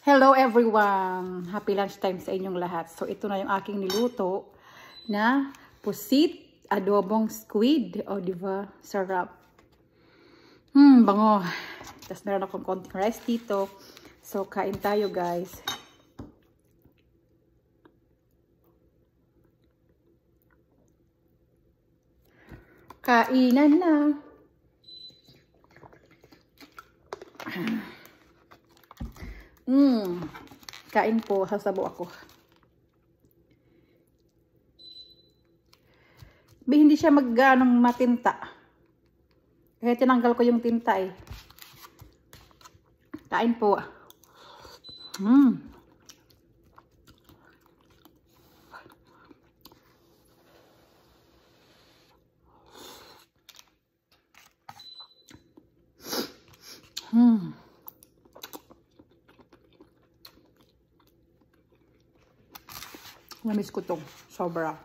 Hello everyone! Happy lunchtime sa inyong lahat. So ito na yung aking niluto na pusit adobong squid. O diba? Sarap. Bango. Tapos meron akong konting rice dito. So kain tayo guys. Kainan na. Kain po, sasabo ako. Hindi siya magganong matinta. Kaya tinanggal ko yung tinta eh. Kain po. Namiss ko to. Sobra.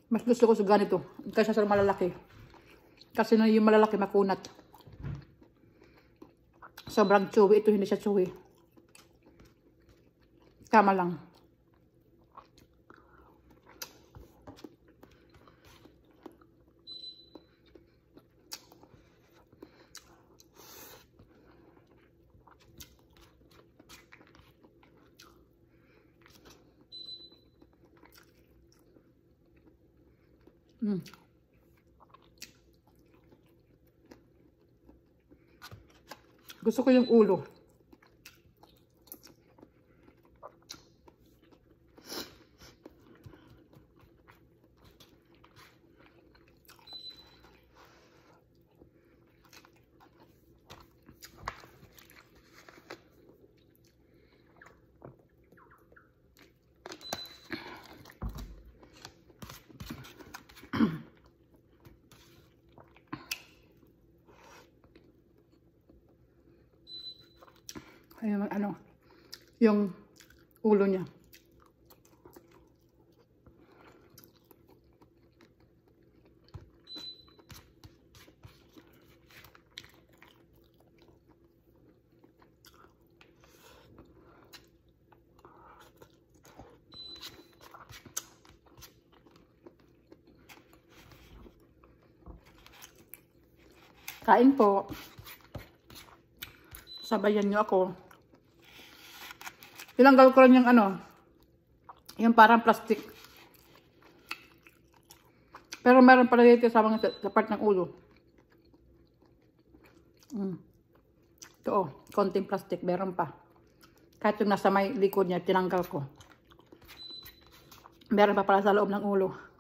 Mas gusto ko sa ganito kaysa sa malalaki. Kasi na yung malalaki makunat. Sobrang chewy. Ito hindi siya chewy. Tama lang. Gusto ko yung ulo. Ayan, yung ulo niya. Kain po. Sabayan niyo ako. Tinanggal ko lang yung yung parang plastic. Pero meron pala dito sa part ng ulo. Ito konting plastic, meron pa. Kahit yung nasa may likod niya, tinanggal ko. Meron pa pala sa loob ng ulo.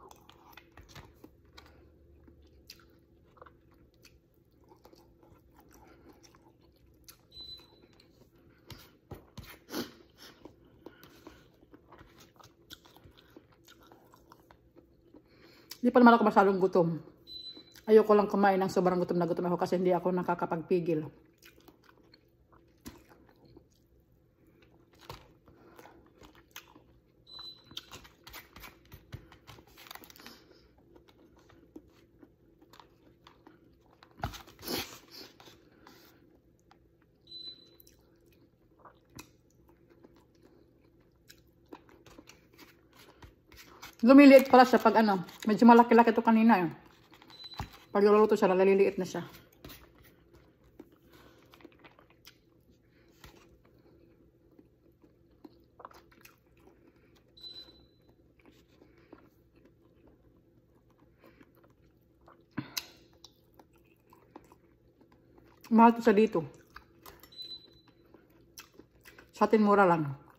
Hindi pa naman ako masyadong gutom. Ayoko lang kumain ng sobrang gutom na gutom ako kasi hindi ako nakakapagpigil. Lumiliit pala siya pag medyo malaki-laki ito kanina eh. Pag luluto siya, laliliit na siya. Mahal ito sa dito. Sa atin mura lang.